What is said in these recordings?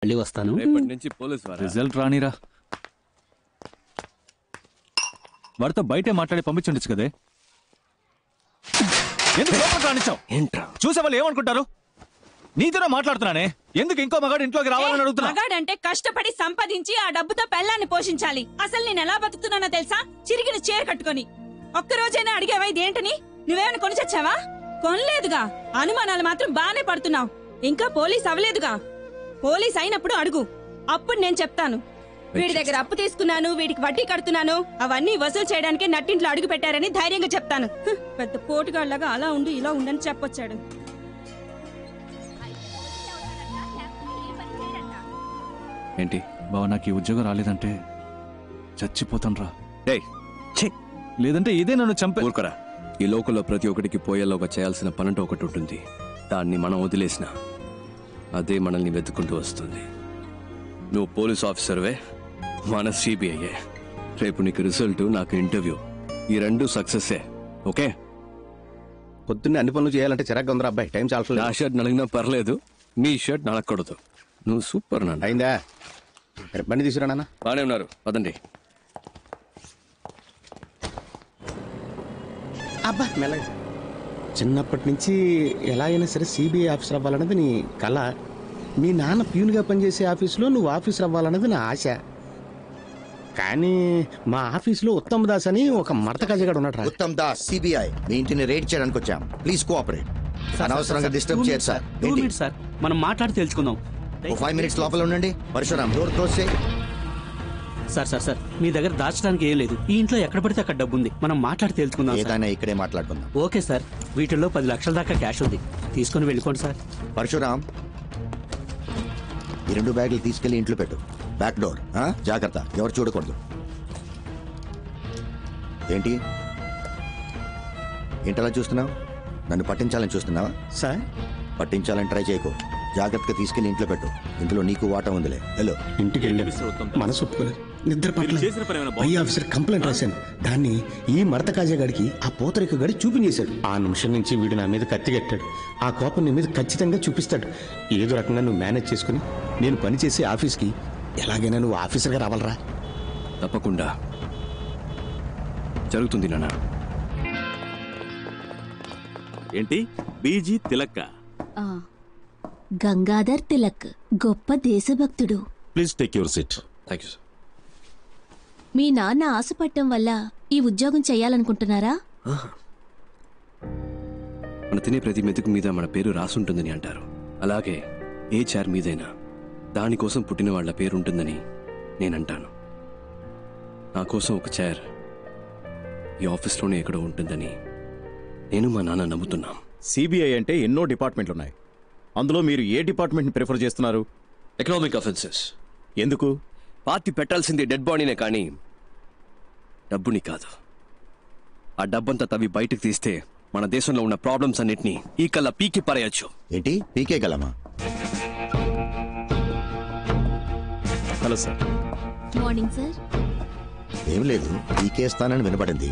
మళ్ళీ వస్తాను. రేపటి నుంచి పోలీస్ రిజల్ట్ రానిరా. వాడితో బయటే మాట్లాడి పంపించుండొచ్చు కదే. ఎందుకు లోపలికి రానిచ్చావు? ఏంట్రా చూసే వాళ్ళు ఏమనుకుంటారు? నీతోనే మాట్లాడుతున్నానే. ఎందుకు ఇంకో మగాడు ఇంట్లోకి రావాలని అడుగుతున్నా? మగాడంటే కష్టపడి సంపాదించి ఆ డబ్బుతో పెళ్ళాన్ని పోషించాలి. అసలు నేను ఎలా బతుకుతున్నానో తెలుసా? చిరిగిన చీర కట్టుకొని. ఒక్కరోజైనా అడిగేవా ఇదేంటని? నువ్వేమైనా కొని చచ్చావా? కొనలేదుగా. అనుమానాలు మాత్రం బానే పడుతున్నావు. ఇంకా పోలీస్ అవ్వలేదుగా. పోలీస్ అయినప్పుడు అడుగు, అప్పుడు నేను చెప్తాను. వీడి దగ్గర అప్పు తీసుకున్నాను, వీడికి వడ్డీ కడుతున్నాను, అవన్నీ వసూలు చేయడానికి నట్టింట్లో అడుగు పెట్టారని ధైర్యంగా చెప్తాను. పెద్ద పోటుగాళ్లాగా అలా ఉండు ఇలా ఉండని చెప్పొచ్చాడు. ఏంటి బావ, నాకు ఈ ఉద్యోగం రాలేదంటే చచ్చిపోతాను రా. లేదంటే ఇదే నన్ను చంపే. ఊరుకరా. ఈ లోకంలో ప్రతి ఒక్కడికి పోయేలోగా చేయాల్సిన పనంటూ ఒకటి ఉంటుంది. దాన్ని మనం వదిలేసిన అదే మనల్ని వెతుక్కుంటూ వస్తుంది. నువ్వు పోలీస్ ఆఫీసర్వే, మన సిబిఐయే. రేపు నీకు రిజల్ట్, నాకు ఇంటర్వ్యూ, ఈ రెండు సక్సెస్సే. ఓకే? పొద్దున్నే అన్ని పనులు చేయాలంటే చిరాగ్గా ఉందిరా అబ్బాయి. టైం చాలా. నా షర్ట్ నలిగినా పర్లేదు, నీ షర్ట్ నలగకూడదు. నువ్వు సూపర్ నాన్న. అయిందా? బండి తీసుకురా నాన్న. బానే ఉన్నారు, పదండి. అబ్బా మెల్లగా. చిన్నప్పటి నుంచి ఎలా అయినా సరే సిబిఐ ఆఫీసర్ అవ్వాలన్నది నీ కళ. మీ నాన్న ప్యూన్గా పనిచేసే ఆఫీసులో నువ్వు ఆఫీసర్ అవ్వాలన్నది నా ఆశ. కానీ మా ఆఫీసులో ఉత్తమ్ దాస్ అని ఒక మడత కజగాడు ఉన్నాడు. ఉత్తమ్ దాస్, సిబిఐ. మీ ఇంటిని రేడ్ చేయడానికి వచ్చాం. Please cooperate. అనవసరంగా డిస్టర్బ్ చేయరు సార్. సార్ మనం మాట్లాడి తెలుసుకుందాం. 5 minutes లోపల ఉండండి. పరశురాం, డోర్ క్లోజ్ చేయి. సార్ మీ దగ్గర దాచడానికి ఏం లేదు. ఈ ఇంట్లో ఎక్కడ పడితే అక్కడ డబ్బు ఉంది. మనం మాట్లాడి తెలుసుకుందాం. ఏదైనా ఇక్కడే మాట్లాడుకుందాం. Okay sir. వీటిల్లో 10 లక్షల దాకా క్యాష్ ఉంది. తీసుకుని వెళ్ళిపోండి సార్. పరశురాం, ఈ 2 బ్యాగులు తీసుకెళ్లి ఇంట్లో పెట్టు. బ్యాక్ డోర్ జాగ్రత్త, ఎవరు చూడకూడదు. ఏంటలా చూస్తున్నావు? నన్ను పట్టించాలని చూస్తున్నావా? సార్ పట్టించాలని ట్రై చేయకు. జాగ్రత్తగా తీసుకెళ్లి ఇంట్లో పెట్టు. ఇందులో నీకు వాటా ఉందిలే. హలో, ఇంటికి వెళ్ళి మనసు ఒప్పుకోలేదు, నిద్ర పట్టలేదు. పై ఆఫీసర్ కంప్లైంట్ రాశాను. దాన్ని ఈ మడత కాజాగాడికి ఆ పూతరేక గడి చూపించేశాడు. ఆ నిమిషం నుంచి వీడు నా మీద కత్తి కట్టాడు. ఆ కోపం నీ మీద ఖచ్చితంగా చూపిస్తాడు. ఏదో రకంగా నువ్వు మేనేజ్ చేసుకుని నేను పనిచేసే ఆఫీస్కి ఎలాగైనా నువ్వు ఆఫీసర్గా రావాలరా. తప్పకుండా జరుగుతుంది నాన్న. ఏంటి బీజీ తిలక్క? గంగాధర్ తిలక్, గొప్ప దేశభక్తుడు. Please take your seat. Thank you sir. మీ నాన్న ఆశపట్టం వల్ల ఈ ఉద్యోగం చెయ్యాలనుకుంటున్నారా? మన తినే ప్రతి మెతుకు మీద మన పేరు రాసుంటుందని అంటారు. అలాగే ఏ చైర్ మీదైనా దానికోసం పుట్టిన వాళ్ళ పేరు ఉంటుందని నేనంటాను. నా కోసం ఒక చైర్ ఈ ఆఫీస్లోనే ఎక్కడో ఉంటుందని నేను మా నాన్న నమ్ముతున్నాం. సిబిఐ అంటే ఎన్నో డిపార్ట్మెంట్లు ఉన్నాయి. అందులో మీరు ఏ డిపార్ట్మెంట్ని ప్రిఫర్ చేస్తున్నారు? Economic offences. ఎందుకు? పార్టీ పెట్టాల్సింది డెడ్ బాడీనే కానీ డబ్బుని కాదు. ఆ డబ్బంతా తవ్వి బయటకు తీస్తే మన దేశంలో ఉన్న ప్రాబ్లమ్స్ అన్నిటినీ ఈ కల్లా పీకి పారేయచ్చు. ఏంటి పీకే గలమా? Hello sir. Morning sir. ఏం లేదు, పీకేస్తానని వినపడింది.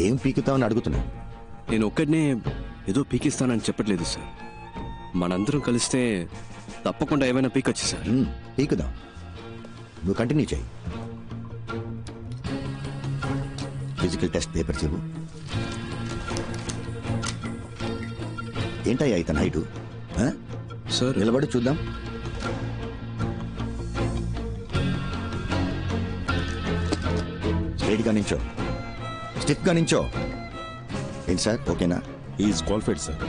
ఏం పీకుతామని అడుగుతున్నా. నేను ఒక్కడనే ఏదో పీకిస్తానని చెప్పట్లేదు సార్. మనందరం కలిస్తే తప్పకుండా ఏమైనా పీకొచ్చు సార్. పీకుదాం, నువ్వు కంటిన్యూ చేయి. ఫిజికల్ టెస్ట్ పేపర్ చెవు. ఏంటయ్యా ఇతను హైటు? సార్ నిలబడి చూద్దాం. స్ట్రైట్గా నించో, స్టిఫ్గా నించో. ఏంటి సార్, ఓకేనా? Is qualified sir.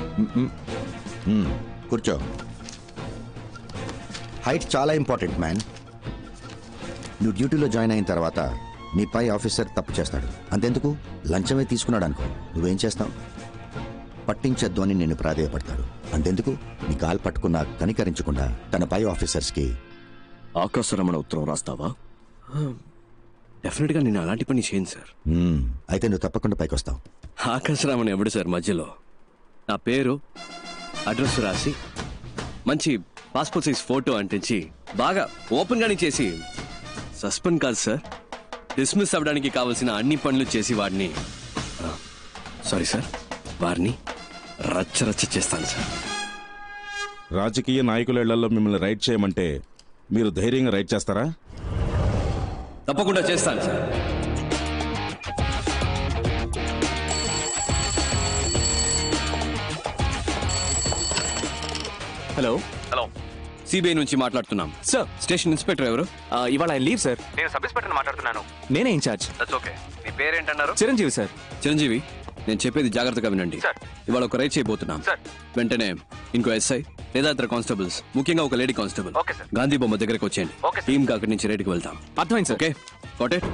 కూర్చో. హైట్ చాలా ఇంపార్టెంట్ మ్యాన్. నువ్వు డ్యూటీలో జాయిన్ అయిన తర్వాత నీ పై ఆఫీసర్ తప్పు చేస్తాడు. అంతెందుకు, లంచమే తీసుకున్నాడు అనుకో, నువ్వేం చేస్తావు? పట్టించద్దు అని నిన్ను ప్రాధేయపడతాడు. అంతెందుకు, నీ కాలు పట్టుకున్నా కనికరించకుండా తన పై ఆఫీసర్స్కి ఆకాశరమణ ఉత్తరం రాస్తావా? డెఫినెట్గా నేను అలాంటి పని చేయను సార్. అయితే నువ్వు తప్పకుండా పైకి వస్తావు. ఆకాశరామన్ ఎవడు సార్ మధ్యలో? నా పేరు అడ్రస్ రాసి మంచి పాస్పోర్ట్ సైజ్ ఫోటో అంటించి బాగా ఓపెన్ గానే చేసి సస్పెండ్ కాదు సార్, డిస్మిస్ అవ్వడానికి కావాల్సిన అన్ని పనులు చేసి వాడిని వారిని రచ్చరచ్చ చేస్తాను సార్. రాజకీయ నాయకుల ఇళ్లలో మిమ్మల్ని రైడ్ చేయమంటే మీరు ధైర్యంగా రైడ్ చేస్తారా? తప్పకుండా చేస్తాను సార్. హలో హలో, సిబిఐ నుంచి మాట్లాడుతున్నాం సార్. స్టేషన్ ఇన్స్పెక్టర్ ఎవరు? ఇవాళ ఆయన లీవ్ సార్. నేను సబ్ ఇన్స్పెక్టర్ మాట్లాడుతున్నాను. నేనే ఇన్ఛార్జ్. That's okay. మీ పేరేంటన్నారు? చిరంజీవి సార్. చిరంజీవి, నేను చెప్పేది జాగ్రత్తగా వినండి. ఇవాళ ఒక రైడ్ చేయబోతున్నాం. వెంటనే ఇంకో ఎస్ఐ లేదా ఇతర కానిస్టేబుల్స్, ముఖ్యంగా ఒక లేడీ కానిస్టేబుల్ గాంధీ బొమ్మ దగ్గరకు వచ్చేయండి. టీమ్ గా అక్కడి నుంచి రైడ్కి వెళ్తాం. అర్థమైంది sir. Okay, got it?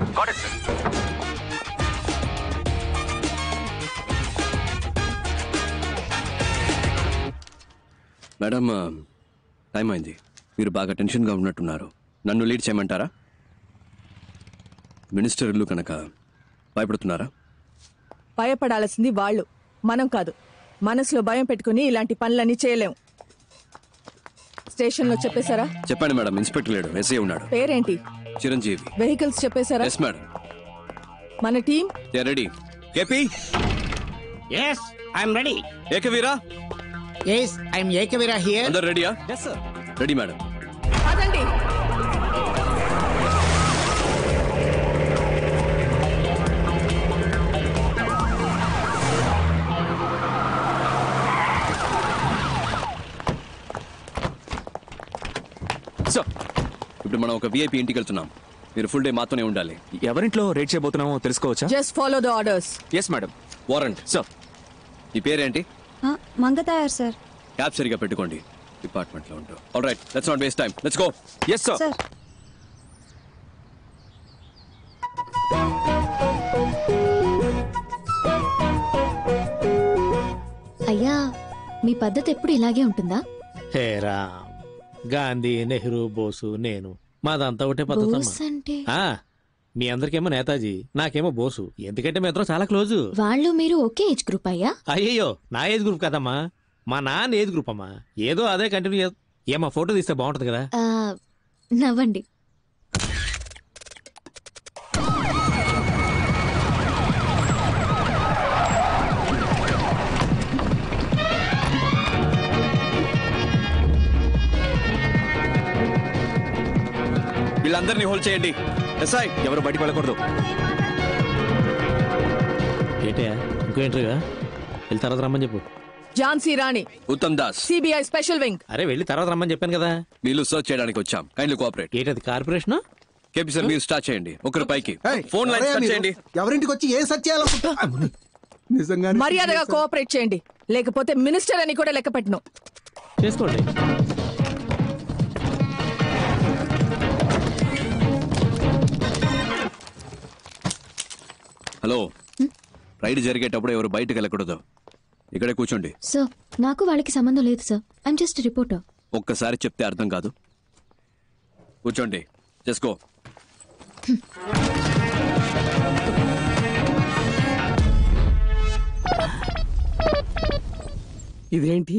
Madam, time అయింది. మీరు బాగా టెన్షన్గా ఉన్నట్టున్నారు. నన్ను లీడ్ చేయమంటారా? మినిస్టర్ ఇల్లు కనుక భయపడుతున్నారా? భయపడాల్సింది వాళ్ళు, మనం కాదు. మనసులో భయం పెట్టుకుని ఇలాంటి పనులన్నీ చేయలేం. స్టేషన్ లో చెప్పేశారా? చెప్పండి మేడం. ఇన్స్పెక్టర్ లేడు, ఎస్ఐ ఉన్నాడు. పేరేంటి? చిరంజీవి. వెహికల్స్ చెప్పేశారా? Yes madam. మన team ready. KP. Yes I'm ready. Ekaveera. Yes I'm Ekaveera here. అందరు రెడీయా? Yes sir. Ready madam. పదండి. సో ఇప్పుడు మనం ఒక విఐపి ఇంటికి వెళ్తున్నాం. మీరు ఫుల్ డే మాతోనే ఉండాలి. ఎవరింట్లో రేట్ చేయబోతున్నామో తెలుసుకోవచ్చా? Just follow the orders. Yes madam. Warrant. So ఈ పేరేంటి? మంగతాయారు సార్. క్యాబ్ సరిగా పెట్టుకోండి. డిపార్ట్మెంట్ లో ఉంటాం. All right, let's not waste time. Let's go. Yes sir. అయ్యా, మీ పద్ధతి ఎప్పుడు ఇలాగే ఉంటుందా? హేరా, గాంధీ, నెహ్రూ, బోసు, నేను మాదంతా ఒకటే పద్ధతి. బోస్ అంటే మీ అందరికేమో నేతాజీ, నాకేమో బోసు. ఎందుకంటే మీ ఇద్దరం చాలా క్లోజ్. వాళ్ళు మీరు ఒకే ఏజ్ గ్రూప్ అయ్యా? అయ్యయ్యో, నా ఏజ్ గ్రూప్ కదమ్మా, మా నాన్న ఏజ్ గ్రూప్ అమ్మా. ఏదో అదే కంటిన్యూ. ఏమా ఫోటో తీస్తే బాగుంటది కదా. నవ్వండి. వీళ్ళందరినీ హోల్డ్ చేయండి. ఎస్ఐ, ఎవరు బయటికి వెళ్ళకూడదు. ఏంటయ్యా, ఇంకో ఎంట్రీగా వెళ్ళి తర్వాత రమ్మని చెప్పు. Jhansi Rani, Uttam Das, CBI special wing. అరే వెళ్ళి తర్వాత రమ్మని చెప్పాను కదా. వీళ్ళు సర్చ్ చేయడానికి వచ్చాం. Kindly cooperate. ఏంటది కార్పొరేషన్? కేపీ సార్, మీరు స్టార్ట్ చేయండి. ఒకరి పైకి ఫోన్ లైన్ స్టార్ట్ చేయండి. ఎవరింటికి వచ్చి ఏ సర్చ్ చేయాలనుకుంటా? నిజంగా మర్యాదగా కోఆపరేట్ చేయండి, లేకపోతే మినిస్టర్ అని కూడా లెక్క పెట్టను. చేసుకోండి. హలో, రైడ్ జరిగేటప్పుడు ఎవరు బయటకు వెళ్ళకూడదు. ఇక్కడే కూర్చోండి. సార్, నాకు వాళ్ళకి సంబంధం లేదు సార్. I'm just reporter. ఒక్కసారి చెప్తే అర్థం కాదు. కూర్చోండి. చేసుకో. ఇదేంటి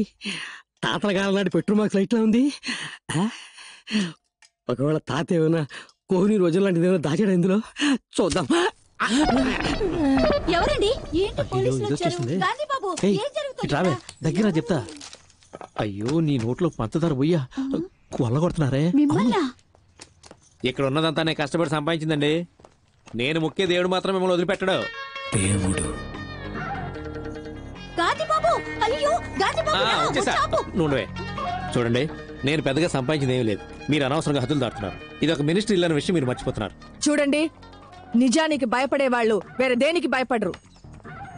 తాతల కాలం నాటి పెట్రోల్ మార్క్స్ లైట్ లా ఉంది. ఒకవేళ తాత ఏమైనా కోహ్లీ రోజుల లాంటిది ఏమైనా దాచాడు ఇందులో. చూద్దాం. ఎవరండి? రావే దగ్గర చెప్తా. అయ్యో, నీ నోట్లో పంచదార పోయ్యా కొల్లగొడుతున్నారే. ఇక్కడ ఉన్నదంతా నేను కష్టపడి సంపాదించిందండి. నేను ముఖ్య దేవుడు మాత్రం మిమ్మల్ని వదిలిపెట్టడు. దేవుడు. నువ్వే చూడండి, నేను పెద్దగా సంపాదించింది ఏమీ లేదు. మీరు అనవసరంగా హద్దులు దాటుతున్నారు. ఇది ఒక మినిస్టర్ ఇల్లు అనే విషయం మీరు మర్చిపోతున్నారు. చూడండి, నిజానికి భయపడే వాళ్ళు వేరే దేనికి భయపడరు.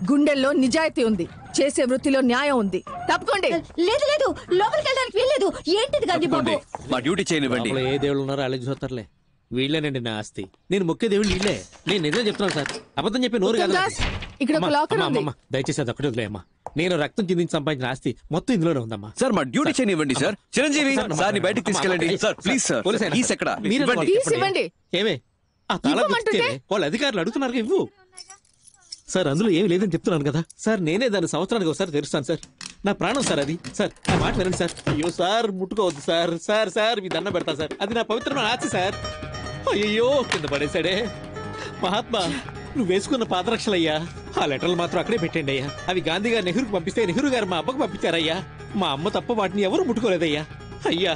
గుండెల్లో నిజాయితీ ఉంది, చేసే వృత్తిలో న్యాయం ఉంది. తప్పుకోండి. లేదు లేదు, లోపలికి వెళ్ళడానికి వీల్లేదు. ఏంటిది గాంధీ బాబు? మా డ్యూటీ చేయనివ్వండి. ఏ దేవుళ్ళు ఉన్నారో అలా చూస్తారులే. వీళ్ళేనండి నా ఆస్తి. నేను ముఖ్య దేవుడు వీళ్ళే. నేను నిజం చెప్తున్నాను సార్, అబద్ధం చెప్పి నోరు కాదు. ఇక్కడ ఒక లాకర్ ఉంది. దయచేసి అది ఒకటి వదిలేయమ్మా. నేను రక్తం చిందించి సంపాదించిన ఆస్తి మొత్తం ఇందులోనే ఉందమ్మా. సార్, మా డ్యూటీ చేయనివ్వండి సార్. చిరంజీవి, సార్ ని బయటికి తీసుకెళ్ళండి. Sir please sir. కీస్ ఎక్కడ? ఇవ్వండి. ఏమే ఆ తాళం ఇస్తే వాళ్ళ అధికారులు అడుగుతున్నారు. ఇవ్వు సార్, అందులో ఏమి లేదని చెప్తున్నాను కదా సార్. నేనే దాన్ని సంవత్సరానికి ఒకసారి తెరుస్తాను సార్. నా ప్రాణం సార్ అది. సార్, నా మాట వినండి సార్. అయ్యో సార్, ముట్టుకోవద్దు సార్. సార్ సార్ మీ దండం పెడతా సార్. అది నా పవిత్రమైన ఆస్తి సార్. అయ్యో, కింద పడేశాడే. మహాత్మా, నువ్వు వేసుకున్న పాదరక్షలయ్యా. ఆ లెటర్లు మాత్రం అక్కడే పెట్టండి అయ్యా. అవి గాంధీ గారు నెహ్రూకి పంపిస్తే నెహ్రూ గారు మా అబ్బకు పంపించారయ్యా. మా అమ్మ తప్ప వాటిని ఎవరు ముట్టుకోలేదయ్యా. అయ్యా,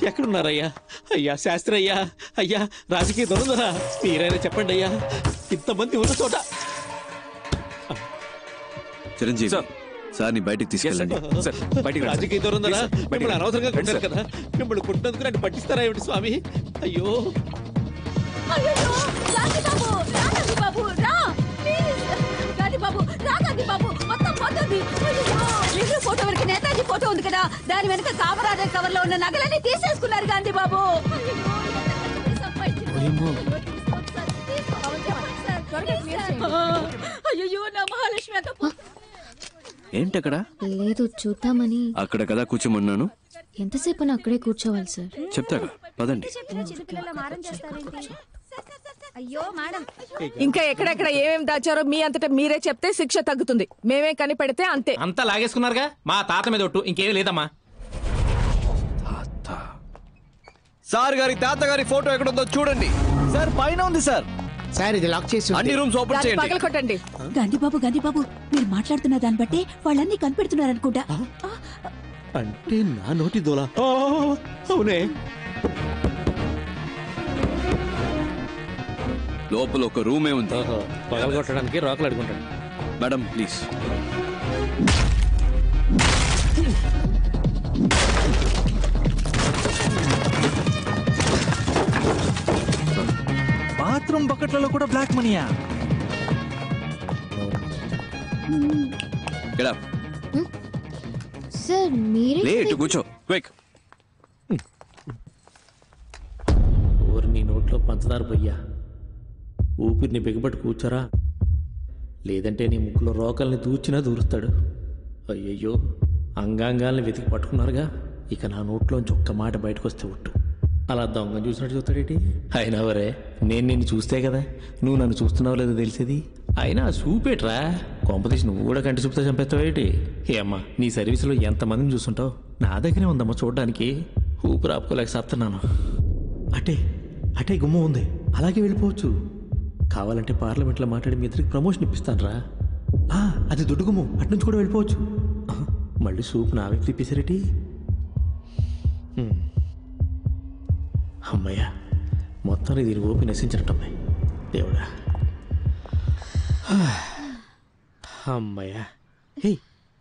ఎక్కడున్నారయ్యా? అయ్యా శాస్త్రి అయ్యా, అయ్యా రాజకీయ దొరుకుదరా, మీరైనా చెప్పండి అయ్యా, ఇంతమంది ఉన్న చోట. చిరంజీవి సార్ ని బయటికి తీసుకెళ్ళండి. రాజకీయ దొరుకుదరా, మిమ్మల్ని అనవసరంగా కొట్టారు కదా, మిమ్మల్ని కొట్టినందుకు నన్ను పట్టిస్తారా ఏమిటి స్వామి? అయ్యో ఫోటో వరకు నేతాజీ ఫోటో ఉంది కదా, దాని వెనక కామరాజర్ కవర్ లో ఉన్న నగలన్నీ తీసేసుకున్నారు గాంధీ బాబు. అయ్యో నా మహాలక్ష్మి అంత ఏంటి అక్కడ? లేదు చూద్దామని. అక్కడ కదా కూర్చోమన్నాను. ఎంతసేపు అక్కడే కూర్చోవాలి సార్? చెప్తాగా పదండి. ఇంకా ఎక్కడెక్కడ ఏమేమి దాచారో మీ అంతటా మీరే చెప్తే శిక్ష తగ్గుతుంది. మేమే కనిపెడితే అంతే. అంతా లాగేసుకున్నారుగా, మా తాత మీద ఒట్టు, ఇంకేమీ లేదమ్మా. సార్ గారి తాతగారి ఫోటో ఎక్కడుందో చూడండి. సార్ పైన ఉంది సార్. సార్ ఇది లాక్ చేసి అన్ని రూమ్స్ ఓపెన్ చేయండి. పగల కొట్టండి. గాంధీ బాబు మీరు మాట్లాడుతున్న దాన్ని బట్టి వాళ్ళన్నీ కనిపెడుతున్నారనుకుంటా. అంటే నా నోటి దోలా? అవునే. లోపల ఒక రూమే ఉంది. పగలగొట్టడానికి రాకులు అడుగుంటాడు. Madam please. బాత్రూమ్ బకెట్లలో కూడా బ్లాక్ మనీయా? Get up. సార్ మీరే లేట్ కూర్చో క్విక్. ఊరి నీ నోట్లో పంచదార పొయ్యా, ఊపిరిని బిగబట్టి కూర్చోరా, లేదంటే నీ ముక్కులో రోకల్ని దూచినా దూరుస్తాడు. అయ్యయ్యో అంగాంగాల్ని వెతికి పట్టుకున్నారుగా, ఇక నా నోట్లోంచి ఒక్క మాట బయటకు వస్తే ఒట్టు. అలా దొంగ చూసినట్టు చూస్తాడేటి? అయినా వరే నేను నిన్ను చూస్తే కదా నువ్వు నన్ను చూస్తున్నావు లేదో తెలిసేది. అయినా చూపేట్రా, కొంపతీసి నువ్వు కూడా కంటి చూపుతా చంపేస్తావేటి? ఏమ్మా నీ సర్వీసులో ఎంతమందిని చూస్తుంటావు, నా దగ్గరే ఉందమ్మా చూడడానికి. ఊపిరి ఆపుకోలేక సత్తున్నాను. అటే గుమ్మ ఉంది, అలాగే వెళ్ళిపోవచ్చు. కావాలంటే పార్లమెంట్లో మాట్లాడి మీ ఇద్దరికి ప్రమోషన్ ఇప్పిస్తాను రా. అది దుడ్డు గుమ్ము, అట్నుంచి కూడా వెళ్ళిపోవచ్చు. మళ్ళీ సూప్ నా వైపు తిప్పేసారేటి? అమ్మయ్యా మొత్తాన్ని దీని ఓపి నశించినట్టమ్మాయి దేవుడా. అమ్మయ్యా.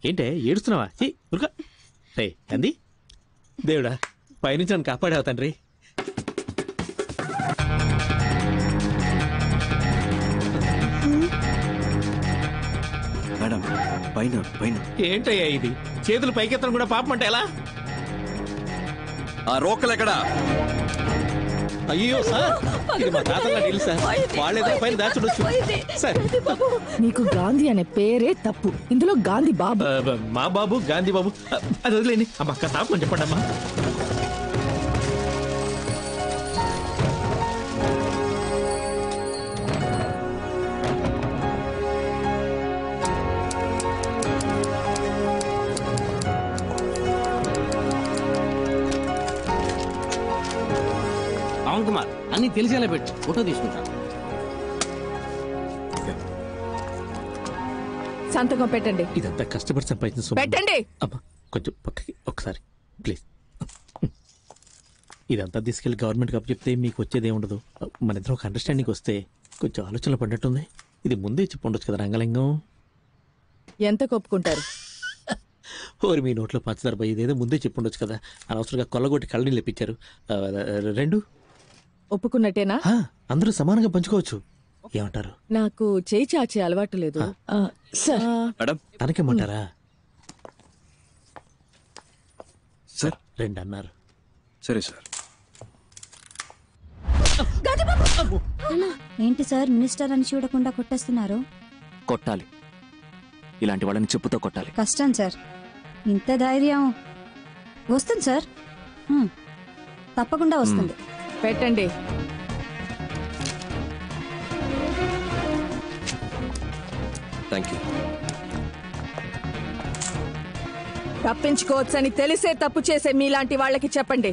ఏంటే ఏడుస్తున్నావా? ఉరుక రే అంది. దేవుడా పైనుంచి నన్ను కాపాడావు తండ్రి. మేడం పైన పైన. ఏంటయ్యా ఇది, చేతులు పైకెత్తడం కూడా పాపం అంటే ఎలా? ఆ రోకలు ఎక్కడా? అయ్యో సార్ ఇది మా తాతల నీళ్ళు సార్, వాళ్ళేదో పైన దాచుడొచ్చు సార్. నీకు గాంధీ అనే పేరే తప్పు, ఇందులో గాంధీ బాబు. మా బాబు గాంధీ బాబు అది వదిలేండి. అమ్మ అక్క తాపని చెప్పండి అమ్మా. అవును కుమార్, అన్ని తెలిసేలా పెట్టు, ఫోటో తీసుకుంటాను. సంతకం పెట్టండి. ఇదంతా కష్టపడి సంపాదించిన సొమ్ము. పెట్టండి. అమ్మా కొంచెం పక్కకి ఒకసారి ప్లీజ్. ఇదంతా తీసుకెళ్లి గవర్నమెంట్కి అప్పు చెప్తే మీకు వచ్చేది ఏముండదు. మన ఇద్దరు ఒక అండర్స్టాండింగ్ వస్తే కొంచెం ఆలోచనలు పడినట్టుంది. ఇది ముందే చెప్పి ఉండొచ్చు కదా రంగలింగం. ఎంత కొప్పుకుంటారు? ఓరి మీ నోట్లో పంచదార పోయి ఇదేదో ముందే చెప్పి ఉండొచ్చు కదా, అనవసరంగా కొల్లగొట్టి కళ్ళని లేపించారు. 2 ఒప్పుకున్నట్టేనా? అందరూ సమానంగా పంచుకోవచ్చు. ఏమంటారు? నాకు చేయి చాచే అలవాటు లేదు సార్. తనకేమంటారా? సార్ 2 అన్నారు. సరే సార్. ఏంటి సార్ మినిస్టర్ అని చూడకుండా కొట్టేస్తున్నారు? కొట్టాలి, ఇలాంటి వాళ్ళని చెప్పుతో కొట్టాలి. కష్టం సార్, ఇంత ధైర్యం వస్తుంది సార్, తప్పకుండా వస్తుంది. పెట్టండి. Thank you. తప్పించుకోవచ్చని తెలిసే తప్పు చేసే మీలాంటి వాళ్ళకి చెప్పండి,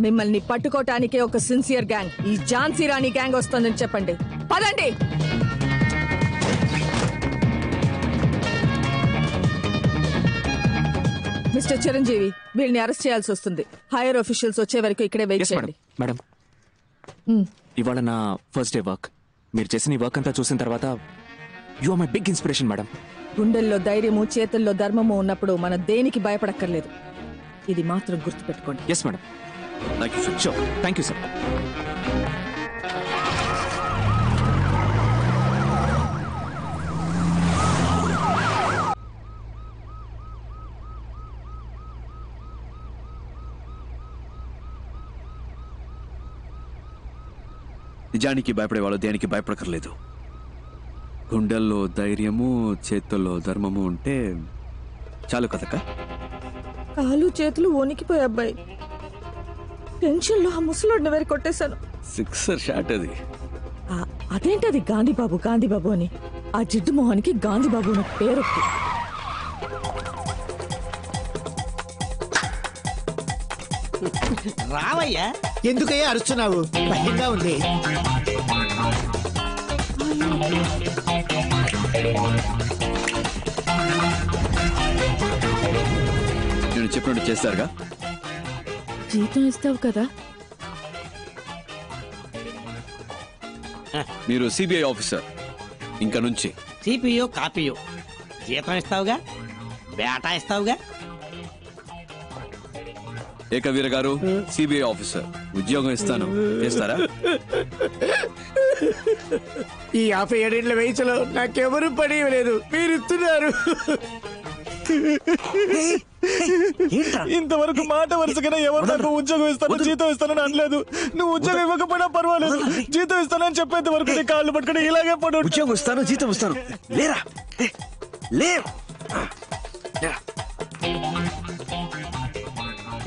మిమ్మల్ని పట్టుకోటానికే ఒక సిన్సియర్ గ్యాంగ్, ఈ ఝాన్సీ రాణి గ్యాంగ్ వస్తుందని చెప్పండి. పదండి. మిస్టర్ చిరంజీవి, వీళ్ళని అరెస్ట్ చేయాల్సి వస్తుంది. హైయర్ ఆఫీషియల్స్ వచ్చే వరకు ఇక్కడే వెయిట్ చేయండి. మేడం ఇవాళ నా ఫస్ట్ డే వర్క్. మీరు చేసిన ఈ వర్క్ అంతా చూసిన తర్వాత you are my big inspiration madam. గుండెల్లో ధైర్యము, చేతుల్లో ధర్మము ఉన్నప్పుడు మనం దేనికి భయపడక్కర్లేదు. ఇది మాత్రం గుర్తుపెట్టుకోండి. Yes madam. Thank you sir. నిజానికి భయపడేవాళ్ళు దేనికి భయపడకర్లేదు. గుండెల్లో ధైర్యము, చేతుల్లో ధర్మము ఉంటే చాలు కదక్క. కాలు చేతులు వణికిపోయి అబ్బాయి. టెన్షన్ లో ఆ ముసలోడిని వేరు కొట్టేశాను. సిక్సర్ షాట్ అది. అదేంటది గాంధీబాబు గాంధీబాబు అని? ఆ జిడ్డు మొహానికి గాంధీబాబు అనే పేరు. రావయ్యా, ఎందుకయ్యా అరుస్తున్నావు? భయంగా ఉంది. నేను చెప్పినట్టు చేస్తారుగా. జీతం ఇస్తావు కదా? మీరు సిబిఐ ఆఫీసర్. ఇంకా నుంచి సిపియో కాపీయో జీతం ఇస్తావుగా, బేటా ఇస్తావుగా. ఏకవీర గారు, సిబిఐ ఆఫీసర్, ఉద్యోగం ఇస్తాను, చేస్తారా? ఈ 57 ఏళ్ల వయసులో నాకెవరు పని ఇవ్వలేదు, మీరు ఇస్తున్నారు. ఇంతవరకు మాట వరుసగా ఎవరు నాకు ఉద్యోగం ఇస్తాను, జీతం ఇస్తానని అనలేదు. నువ్వు ఉద్యోగం ఇవ్వకపోయినా పర్వాలేదు, జీతం ఇస్తానని చెప్పేంత వరకు నీ కాళ్ళు పట్టుకుని ఇలాగే పడు. ఉద్యోగం ఇస్తాను, జీతం ఇస్తాను, లేరా లేవు.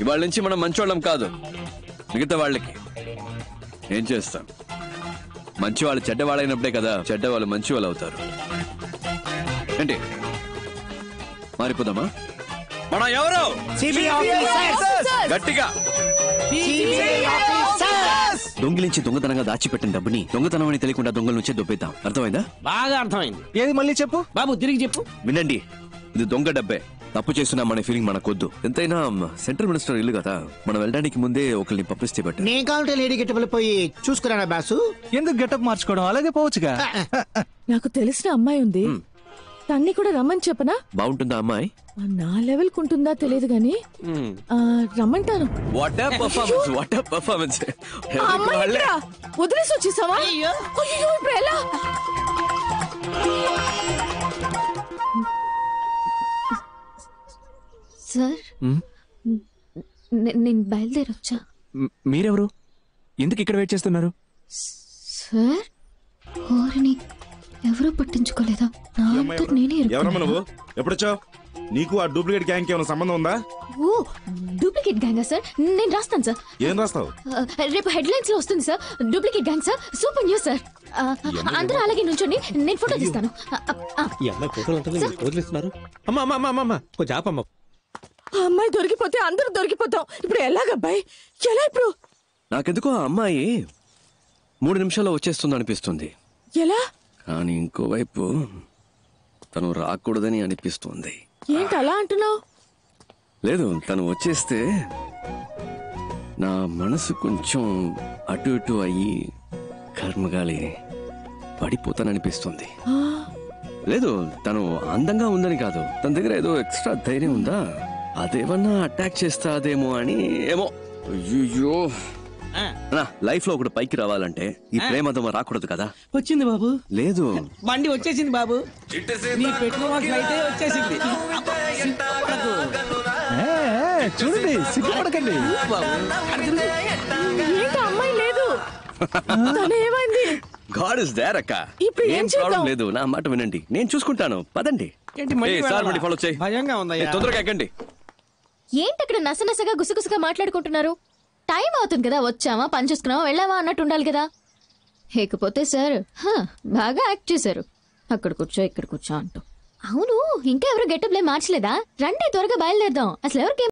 ఇవాళ నుంచి మనం మంచోళ్ళం కాదు. మిగతా వాళ్ళకి ఏం చేస్తాం? మంచి వాళ్ళు చెడ్డవాళ్ళైనప్పుడే కదా చెడ్డవాళ్ళు మంచి వాళ్ళు అవుతారు. ఏంటి మారిపోదామా? మనం ఎవరు? గట్టిగా. దొంగిలించి దొంగతనంగా దాచిపెట్టిన డబ్బుని దొంగతనం అని తెలియకుండా దొంగల నుంచే దొబ్బేద్దాం. అర్థమైందా? బాగా అర్థమైంది. ఏది మళ్ళీ చెప్పు బాబు, తిరిగి చెప్పు. వినండి, ఇది దొంగ డబ్బే. తప్పు చేస్తున్నామనే ఫీలింగ్ మనకొద్దు. ఎంతైనా సెంట్రల్ మినిస్టర్ ఇల్లు కదా, మనం వెళ్ళడానికి ముందే ఒకరిని పబ్లిసిటీ బట్టి. నేను కావాలంటే లేడీ గెటబుల్ పోయి చూసుకురానా బాసు? ఎందుకు గెటప్ మార్చుకోవడం? అలాగే పోవచ్చుగా. నాకు తెలిసిన అమ్మాయి ఉంది, తన్ని కూడా రమ్మని చెప్పనా? బాగుంటుందా అమ్మాయి? నా లెవెల్ కుంటుందా తెలియదు గాని రమ్మంటాను. What a performance, what a performance. వదిలేసి వచ్చేసావా? అయ్యో, ఇప్పుడు ఎలా? సార్, నేను బయలుదేరొచ్చా. మీరెవరు? ఎందుకు ఇక్కడ వెయిట్ చేస్తున్నారు? సార్, ఓరిని ఎవరూ పట్టించుకోలేదా? నా అంతా నేనే ఎవరమ్మా నువ్వు? ఎప్పుడొచ్చావు? నీకు ఆ డూప్లికేట్ గ్యాంగ్ ఏమైనా సంబంధం ఉందా? ఓ, డూప్లికేట్ గ్యాంగా సార్? నేను రాస్తాను సార్. ఏం రాస్తావు? రేపు హెడ్లైన్స్ లో వస్తుంది sir. Duplicate gang sir, super news sir. అందరూ అలాగే నుంచోండి, నేను ఫోటో తీస్తాను. ఈ అమ్మాయి ఫోటోలు అంటే వదిలేస్తున్నారు. అమ్మా అమ్మా అమ్మా అమ్మా, కొంచెం ఆపమ్మా. ఆ అమ్మాయి దొరికిపోతే అందరూ దొరికిపోతాం. ఇప్పుడు ఎలాగబ్బాయి, ఎలా ఇప్పుడు? నాకెందుకో ఆ అమ్మాయి 3 నిమిషాల్లో వచ్చేస్తుంది అనిపిస్తుంది. ఎలా? కానీ ఇంకోవైపు తను రాకూడదని అనిపిస్తుంది. ఏంటి అలా అంటున్నావు? లేదు, తను వచ్చేస్తే నా మనసు కొంచెం అటు ఇటు అయ్యి కర్మగాలి పడిపోతాననిపిస్తుంది. లేదు, తను అందంగా ఉందని కాదు, తన దగ్గర ఏదో ఎక్స్ట్రా ధైర్యం ఉందా, అదేమన్నా అటాక్ చేస్తాదేమో అని. ఏమో. అయ్యో, లైఫ్ లో ఒకటి పైకి రావాలంటే ఈ ప్రేమదం రాకూడదు కదా. వచ్చింది బాబు. లేదు, బండి వచ్చేసింది బాబు. నీ పెట్రోల్ ఫ్లైట్ వచ్చేసింది. చూడండి, సిగ్గుపడకండి. ఏంటి అమ్మాయి లేదు? ఏమైంది? గాడ్ ఇస్ దేర్ అక్క. ఏం ప్రాబ్లం లేదు, నా మాట వినండి, నేను చూసుకుంటాను. పదండి. ఫాలో చేయి. భయంగా ఉందా? తొందరగా ఎక్కండి. ఏంటి అక్కడ నసనసగా గుసగుసగా మాట్లాడుకుంటున్నారు? టైం అవుతుంది కదా, వచ్చామా, పని చేసుకున్నావా, వెళ్ళావా అన్నట్టు ఉండాలి కదా. లేకపోతే సార్ బాగా యాక్ట్ చేశారు. అక్కడ కూర్చో, ఇక్కడ కూర్చో అంటూ. అవును, ఇంకా ఎవరు గెటప్లే మార్చలేదా? రండి, త్వరగా బయలుదేరదాం. అసలు ఎవరికి